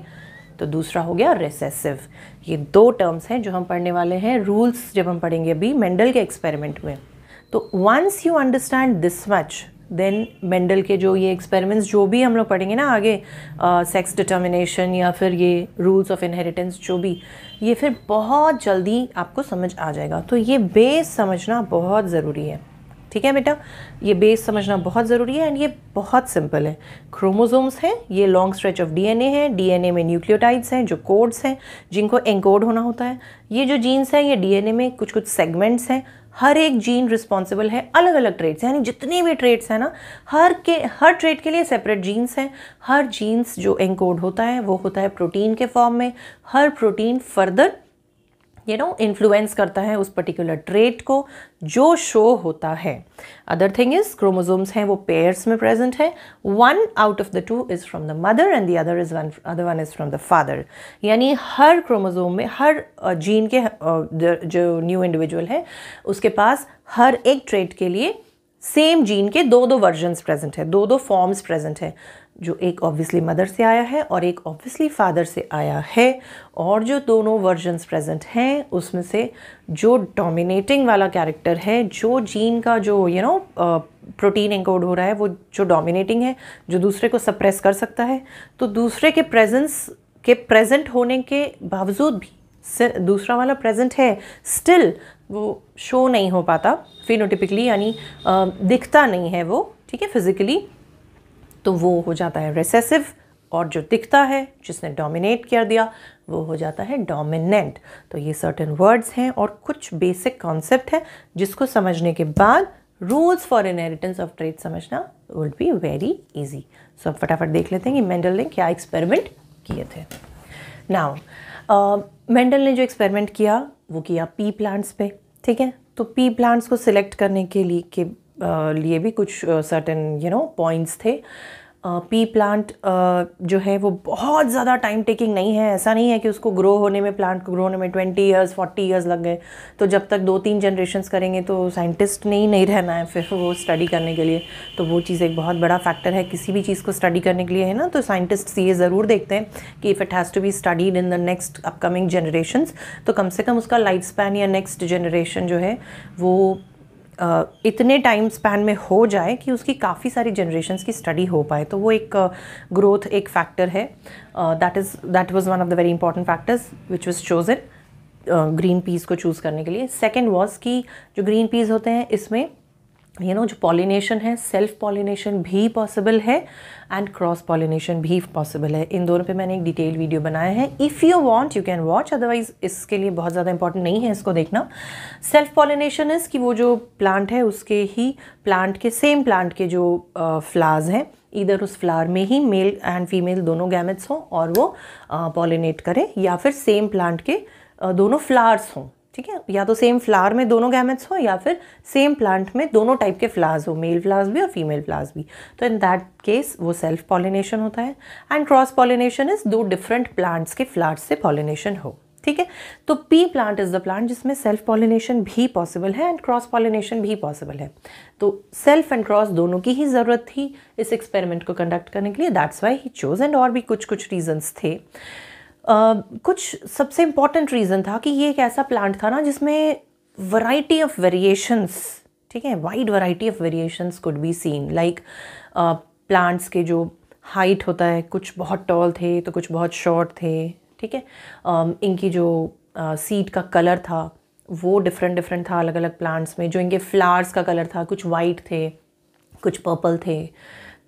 तो दूसरा हो गया रेसेसिव। ये दो टर्म्स हैं जो हम पढ़ने वाले हैं रूल्स जब हम पढ़ेंगे अभी मेंडल के एक्सपेरिमेंट में। तो once you understand this much then Mendel के जो ये एक्सपेरिमेंट्स जो भी हम लोग पढ़ेंगे ना आगे, सेक्स डिटर्मिनेशन या फिर ये रूल्स ऑफ इनहेरिटेंस जो भी, ये फिर बहुत जल्दी आपको समझ आ जाएगा। तो ये बेस समझना बहुत ज़रूरी है, ठीक है बेटा, ये बेस समझना बहुत ज़रूरी है। एंड ये बहुत सिंपल है। क्रोमोसोम्स हैं, ये लॉन्ग स्ट्रेच ऑफ डीएनए है, डीएनए में न्यूक्लियोटाइड्स हैं जो कोड्स हैं जिनको एनकोड होना होता है। ये जो जीन्स हैं ये डीएनए में कुछ कुछ सेगमेंट्स हैं, हर एक जीन रिस्पॉन्सिबल है अलग अलग ट्रेट्स, यानी जितने भी ट्रेट्स हैं ना हर ट्रेट के लिए सेपरेट जीन्स हैं। हर जीन्स जो एनकोड होता है वो होता है प्रोटीन के फॉर्म में। हर प्रोटीन फर्दर इन्फ्लुएंस करता है उस पर्टिकुलर ट्रेट को जो शो होता है। अदर थिंग इज क्रोमोसोम्स हैं वो पेयर्स में प्रेजेंट है। One out of the two is from the mother and the other one is from the father. यानी हर क्रोमोसोम में हर जीन के जो न्यू इंडिविजुअल है उसके पास हर एक ट्रेट के लिए सेम जीन के दो वर्जन्स प्रेजेंट है, दो फॉर्म्स प्रेजेंट है, जो एक ऑब्वियसली मदर से आया है और एक ऑब्वियसली फादर से आया है। और जो दोनों वर्जन्स प्रेजेंट हैं उसमें से जो डोमिनेटिंग वाला कैरेक्टर है, जो जीन का जो प्रोटीन एनकोड हो रहा है वो जो डोमिनेटिंग है, जो दूसरे को सप्रेस कर सकता है, तो दूसरे के प्रेजेंट होने के बावजूद भी दूसरा वाला प्रेजेंट है, स्टिल वो शो नहीं हो पाता फिनोटिपिकली, यानी दिखता नहीं है वो, ठीक है, फिजिकली, तो वो हो जाता है रिसेसिव, और जो दिखता है जिसने डोमिनेट कर दिया वो हो जाता है डोमिनेंट। तो ये सर्टेन वर्ड्स हैं और कुछ बेसिक कॉन्सेप्ट है जिसको समझने के बाद rules for inheritance of trait समझना वुड बी वेरी इजी। सो अब फटाफट देख लेते हैं कि मेंडल ने क्या एक्सपेरिमेंट किए थे। नाउ मेंडल ने जो एक्सपेरिमेंट किया वो किया पी प्लांट्स पे, ठीक है। तो पी प्लांट्स को सिलेक्ट करने के लिए भी कुछ सर्टेन पॉइंट्स थे। पी प्लांट जो है वो बहुत ज़्यादा टाइम टेकिंग नहीं है, ऐसा नहीं है कि उसको ग्रो होने में, प्लांट को ग्रो होने में 20 ईयर्स 40 ईयर्स लग गए, तो जब तक 2-3 जनरेशंस करेंगे तो साइंटिस्ट नहीं रहना है फिर वो स्टडी करने के लिए। तो वो चीज़ एक बहुत बड़ा फैक्टर है किसी भी चीज़ को स्टडी करने के लिए, है ना। तो साइंटिस्ट्स ये ज़रूर देखते हैं कि if it has to be studied in the next upcoming generations, तो कम से कम उसका लाइफ स्पैन या नेक्स्ट जनरेशन जो है वो इतने टाइम स्पैन में हो जाए कि उसकी काफ़ी सारी जनरेशन्स की स्टडी हो पाए। तो वो एक ग्रोथ एक फैक्टर है, that was one of the very important factors which was chosen green peas को चूज़ करने के लिए। सेकंड वाज कि जो ग्रीन पीस होते हैं इसमें जो पॉलिनेशन है, सेल्फ पॉलिनेशन भी पॉसिबल है एंड क्रॉस पॉलिनेशन भी पॉसिबल है। इन दोनों पे मैंने एक डिटेल वीडियो बनाया है, if you want you can watch, otherwise इसके लिए बहुत ज़्यादा इंपॉर्टेंट नहीं है इसको देखना। सेल्फ पॉलिनेशन इज़ कि वो जो प्लांट है उसके ही प्लांट के सेम प्लांट के जो फ्लावर्स हैं, इधर उस फ्लावर में ही मेल एंड फीमेल दोनों गैमेट्स हों और वो पॉलिनेट करें, या फिर सेम प्लांट के दोनों फ्लावर्स हों, ठीक है, या तो सेम फ्लावर में दोनों गैमेट्स हो या फिर सेम प्लांट में दोनों टाइप के फ्लावर्स हो, मेल फ्लावर्स भी और फीमेल फ्लावर्स भी। तो इन दैट केस वो सेल्फ पॉलिनेशन होता है। And cross pollination is 2 different plants के फ्लावर्स से पॉलिनेशन हो, ठीक है। तो P plant is the plant जिसमें सेल्फ पॉलिनेशन भी पॉसिबल है एंड क्रॉस पॉलिनेशन भी पॉसिबल है। तो सेल्फ एंड क्रॉस दोनों की ही ज़रूरत थी इस एक्सपेरिमेंट को कंडक्ट करने के लिए, that's why he chose. And और भी कुछ रीजंस थे। कुछ सबसे इम्पॉर्टेंट रीज़न था कि ये एक ऐसा प्लांट था ना जिसमें वैरायटी ऑफ वेरिएशंस, ठीक है, wide variety of variations could be seen. Like plants के जो हाइट होता है, कुछ बहुत टॉल थे तो कुछ बहुत शॉर्ट थे, ठीक है। इनकी जो सीड का कलर था वो डिफरेंट था अलग अलग प्लांट्स में। जो इनके फ्लावर्स का कलर था, कुछ वाइट थे, कुछ पर्पल थे।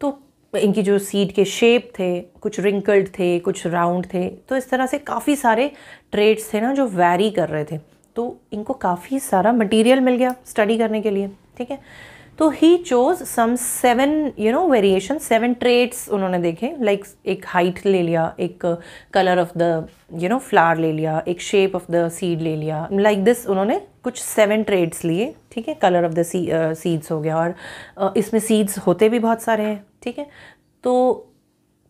तो इनकी जो सीड के शेप थे, कुछ रिंकल्ड थे, कुछ राउंड थे। तो इस तरह से काफ़ी सारे ट्रेट्स थे ना जो वैरी कर रहे थे। तो इनको काफ़ी सारा मटेरियल मिल गया स्टडी करने के लिए, ठीक है। तो he chose some 7 variation, 7 traits उन्होंने देखे। लाइक एक हाइट ले लिया, एक कलर ऑफ द फ्लावर ले लिया, एक शेप ऑफ द सीड ले लिया, लाइक दिस उन्होंने कुछ 7 ट्रेट्स लिए, ठीक है। कलर ऑफ द सीड्स हो गया, और इसमें सीड्स होते भी बहुत सारे हैं, ठीक है। तो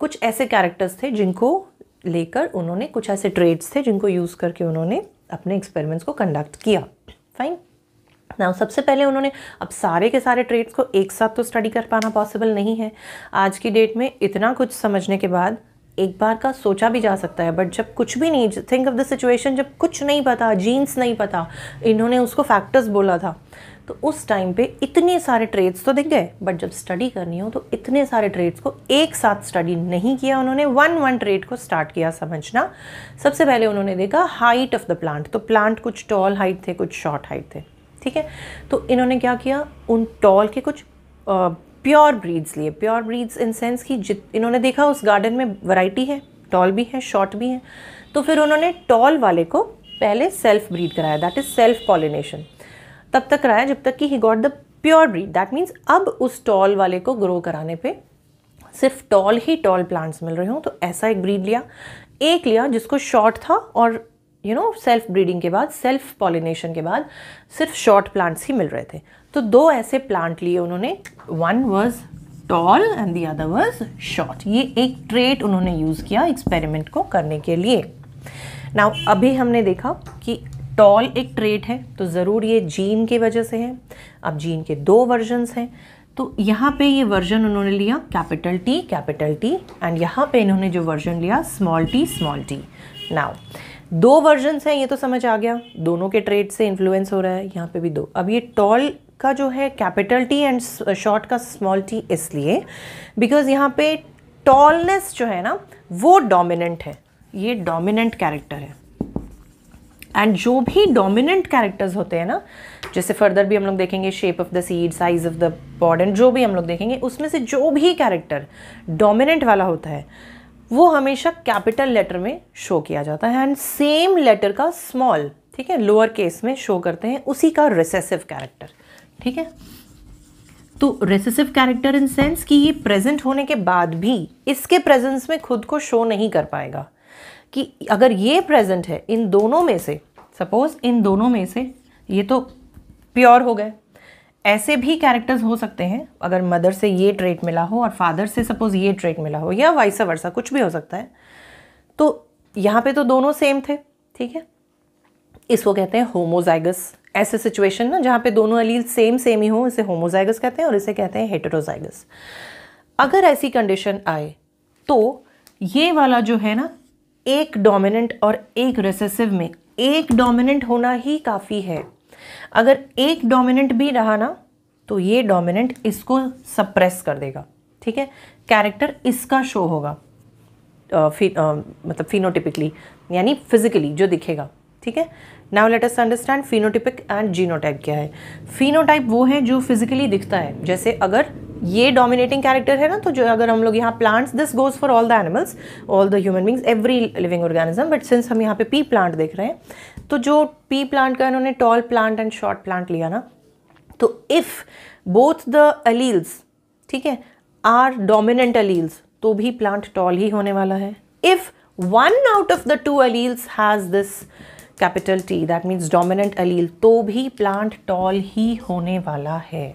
कुछ ऐसे कैरेक्टर्स थे जिनको लेकर उन्होंने, कुछ ऐसे ट्रेट्स थे जिनको यूज़ करके उन्होंने अपने एक्सपेरिमेंट्स को कंडक्ट किया। फाइन। नाउ सबसे पहले उन्होंने, अब सारे के सारे ट्रेट्स को एक साथ तो स्टडी कर पाना पॉसिबल नहीं है आज की डेट में। इतना कुछ समझने के बाद एक बार का सोचा भी जा सकता है, बट जब कुछ भी नहीं, थिंक ऑफ द सिचुएशन जब कुछ नहीं पता, जीन्स नहीं पता, इन्होंने उसको फैक्टर्स बोला था, तो उस टाइम पे इतने सारे ट्रेट्स तो दिख गए, बट जब स्टडी करनी हो तो इतने सारे ट्रेट्स को एक साथ स्टडी नहीं किया उन्होंने। 1 ट्रेट को स्टार्ट किया समझना। सबसे पहले उन्होंने देखा हाइट ऑफ द प्लांट। तो प्लांट कुछ टॉल हाइट थे, कुछ शॉर्ट हाइट थे, ठीक है। तो इन्होंने क्या किया, उन टॉल के कुछ प्योर ब्रीड्स लिए। प्योर ब्रीड्स इन सेंस कि इन्होंने देखा उस गार्डन में वैरायटी है, टॉल भी है, शॉर्ट भी है। तो फिर उन्होंने टॉल वाले को पहले सेल्फ ब्रीड कराया, दैट इज सेल्फ पॉलिनेशन। तब तक कराया जब तक कि he got the pure breed. That means अब उस टॉल वाले को ग्रो कराने पे सिर्फ टॉल ही टॉल प्लांट्स मिल रहे हों, तो ऐसा एक ब्रीड लिया। एक लिया जिसको शॉर्ट था और सेल्फ ब्रीडिंग के बाद, सेल्फ पॉलिनेशन के बाद सिर्फ शॉर्ट प्लांट्स ही मिल रहे थे। तो 2 ऐसे प्लांट लिए उन्होंने, one was tall and the other was short. ये एक ट्रेट उन्होंने यूज़ किया एक्सपेरिमेंट को करने के लिए। नाउ अभी हमने देखा कि टॉल एक ट्रेट है, तो ज़रूर ये जीन की वजह से है। अब जीन के 2 वर्जन्स हैं, तो यहाँ पे ये वर्जन उन्होंने लिया कैपिटल T, एंड यहाँ पे इन्होंने जो वर्जन लिया स्मॉल t। नाउ 2 वर्जन्स हैं, ये तो समझ आ गया, दोनों के ट्रेट से इन्फ्लुएंस हो रहा है। यहाँ पे भी 2। अब ये टॉल का जो है कैपिटल T एंड शॉर्ट का स्मॉल t, इसलिए बिकॉज यहाँ पे टॉलनेस जो है ना वो डोमिनेंट है, ये डोमिनेंट कैरेक्टर है, एंड जो भी डोमिनेंट कैरेक्टर्स होते हैं ना, जैसे फर्दर भी हम लोग देखेंगे shape of the seed, size of the pod and जो भी हम लोग देखेंगे, उसमें से जो भी कैरेक्टर डोमिनेंट वाला होता है वो हमेशा कैपिटल लेटर में शो किया जाता है एंड सेम लेटर का स्मॉल, ठीक है, लोअर केस में शो करते हैं, उसी का रिसेसिव कैरेक्टर, ठीक है। तो रिसेसिव कैरेक्टर इन सेंस कि ये प्रेजेंट होने के बाद भी इसके प्रेजेंस में खुद को शो नहीं कर पाएगा, कि अगर ये प्रेजेंट है इन दोनों में से, सपोज इन दोनों में से ये तो प्योर हो गए, ऐसे भी कैरेक्टर्स हो सकते हैं अगर मदर से ये ट्रेट मिला हो और फादर से सपोज ये ट्रेट मिला हो, या वाइस वर्सा, कुछ भी हो सकता है। तो यहाँ पे तो दोनों सेम थे, ठीक है, इसको कहते हैं होमोजाइगस। ऐसे सिचुएशन ना जहाँ पे दोनों एलील सेम ही हो, इसे होमोजाइगस कहते हैं और इसे कहते हैं हेटेरोजाइगस। अगर ऐसी कंडीशन आए तो ये वाला जो है ना, एक डोमिनेंट और एक रिसेसिव में एक डोमिनेंट होना ही काफ़ी है। अगर एक डोमिनेंट भी रहा ना तो ये डोमिनेंट इसको सप्रेस कर देगा, ठीक है, कैरेक्टर इसका शो होगा, मतलब फिनोटिपिकली यानी फिजिकली जो दिखेगा, ठीक है। Now let us understand phenotypic and genotype क्या है। फिनोटाइप वो है जो फिजिकली दिखता है, जैसे अगर ये डोमिनेटिंग कैरेक्टर है ना, तो जो अगर हम लोग यहाँ plants, this goes for all the animals, all the human beings, every living organism, but since हम यहाँ पे पी प्लांट देख रहे हैं, तो जो पी प्लांट का इन्होंने tall plant and short plant लिया ना, तो इफ बोथ द एलील्स, ठीक है, आर डोमिनेंट एलील्स, तो भी प्लांट टॉल ही होने वाला है। If one out of the two alleles has this capital T, that means dominant allele, तो भी प्लांट टॉल ही होने वाला है।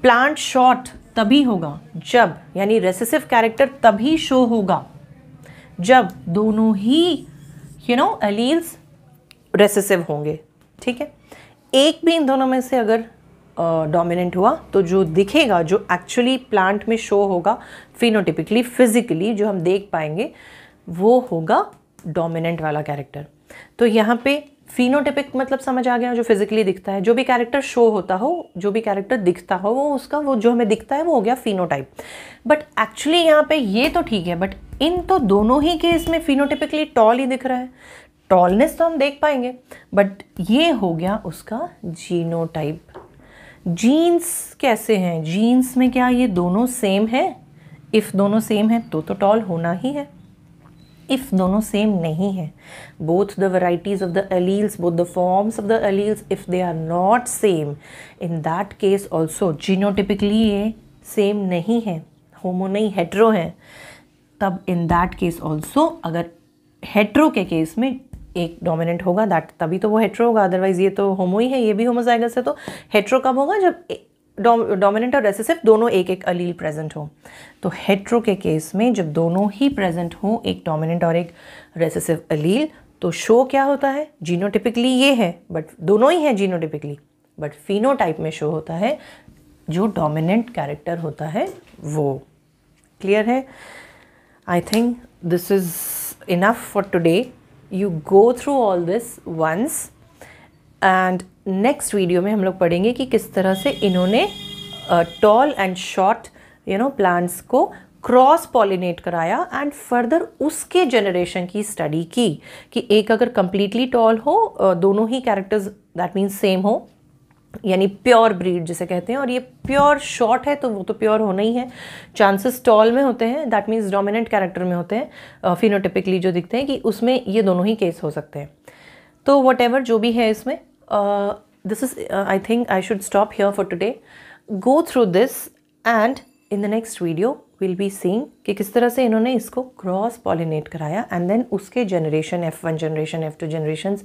प्लांट शॉर्ट तभी होगा जब, यानी रेसेसिव कैरेक्टर तभी शो होगा जब दोनों ही एलील्स रेसेसिव होंगे, ठीक है। एक भी इन दोनों में से अगर डोमिनेंट हुआ तो जो दिखेगा, जो एक्चुअली प्लांट में शो होगा फिनोटिपिकली, फिजिकली जो हम देख पाएंगे, वो होगा डोमिनेंट वाला कैरेक्टर। तो यहाँ पे फिनोटिपिक मतलब समझ आ गया, जो फिजिकली दिखता है, जो भी कैरेक्टर शो होता हो, जो भी कैरेक्टर दिखता हो, वो उसका वो जो हमें दिखता है वो हो गया फिनोटाइप। बट एक्चुअली यहाँ पे ये तो ठीक है, बट इन तो दोनों ही केस में फिनोटिपिकली टॉल ही दिख रहा है, टॉलनेस तो हम देख पाएंगे, बट ये हो गया उसका जीनोटाइप। जीन्स कैसे हैं, जीन्स में क्या ये दोनों सेम है? इफ़ दोनों सेम है तो टॉल होना ही है। इफ़ दोनों सेम नहीं है, both the varieties of the alleles, both the forms of the alleles, if they are not same, in that case also genotypically ये सेम नहीं है, होमो नहीं, हेट्रो है, तब in that case also अगर हेट्रो के केस में एक डोमिनेंट होगा, दैट तभी तो वो हेट्रो होगा, अदरवाइज ये तो होमो ही है, ये भी होमोजाइगस है। तो हेट्रो कब होगा? जब डोमिनेंट और रेसेसिव दोनों एक एक अलील प्रेजेंट हो। तो हेट्रो के केस में जब दोनों ही प्रेजेंट हो, एक डोमिनेंट और एक रेसेसिव अलील, तो शो क्या होता है? जीनोटिपिकली ये है, बट दोनों ही हैं जीनोटिपिकली, बट फिनोटाइप में शो होता है जो डोमिनेंट कैरेक्टर होता है वो। क्लियर है? I think this is enough for today. You go through all this once and next video में हम लोग पढ़ेंगे कि किस तरह से इन्होंने टॉल एंड शॉर्ट प्लांट्स को क्रॉस पॉलिनेट कराया एंड फर्दर उसके जनरेशन की स्टडी की कि एक अगर कंप्लीटली टॉल हो, दोनों ही कैरेक्टर्स दैट मीन्स सेम हो, यानी प्योर ब्रीड जिसे कहते हैं, और ये प्योर शॉर्ट है तो वो तो प्योर होना ही है। चांसेस टॉल में होते हैं, दैट मीन्स डोमिनेंट कैरेक्टर में होते हैं, फिनोटिपिकली जो दिखते हैं, कि उसमें ये दोनों ही केस हो सकते हैं। तो वट एवर जो भी है इसमें, this is I think I should stop here for today. Go through this and in the next video we'll be seeing कि किस तरह से इन्होंने इसको क्रॉस पॉलिनेट कराया एंड देन उसके generation, F1 generation, F2 generations,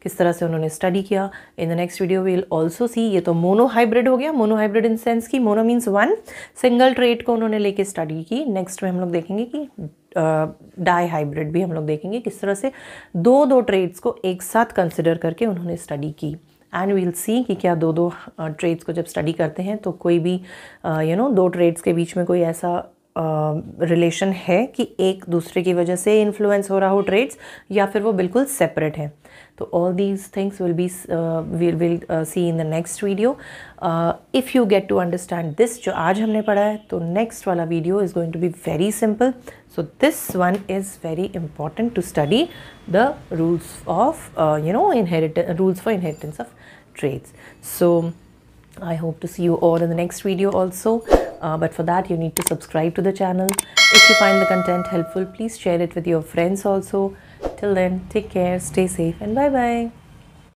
किस तरह से उन्होंने स्टडी किया। In the next video we'll also see, ये तो मोनो हाइब्रिड हो गया, मोनो हाइब्रिड इन सेंस की mono means one, single trait को उन्होंने लेके स्टडी की। नेक्स्ट में हम लोग देखेंगे कि डाई हाइब्रिड भी हम लोग देखेंगे, किस तरह से दो ट्रेड्स को एक साथ कंसिडर करके उन्होंने स्टडी की। एंड वील सी कि क्या दो ट्रेड्स को जब स्टडी करते हैं तो कोई भी दो ट्रेड्स के बीच में कोई ऐसा रिलेशन है कि एक दूसरे की वजह से इन्फ्लुएंस हो रहा हो ट्रेड्स, या फिर वो बिल्कुल सेपरेट है। तो all these things will see in the next video. If you get to understand this जो आज हमने पढ़ा है, तो नेक्स्ट वाला video is going to be very simple. So this one is very important to study the rules of rules for inheritance of trades. So I hope to see you all in the next video also, but for that you need to subscribe to the channel. If you find the content helpful, please share it with your friends also. Till then, take care, stay safe, and bye bye.